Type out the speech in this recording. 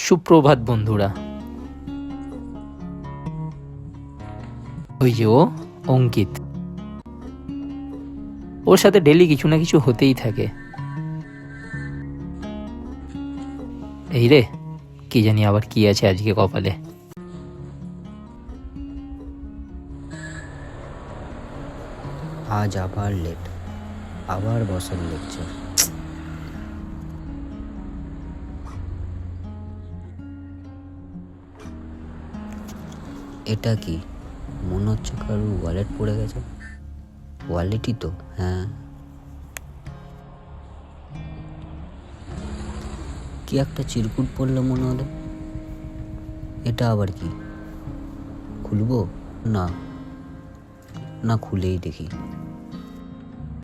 সুপ্রভাত বন্ধুরা। ওই যে অঙ্কিত, ওর সাথে ডেলি কিছু না কিছু হতেই থাকে। এই রে, কি জানি আবার কি আছে আজকে কপালে। আজ আবার লেট, আবার বসের লেকচার। এটা কি মনে হচ্ছে কারোর ওয়ালেট পড়ে গেছে? ওয়ালেটই তো, হ্যাঁ। কি একটা চিরকুট পড়লো মনে হলো। এটা আবার কি? খুলবো? না না, খুলেই দেখি।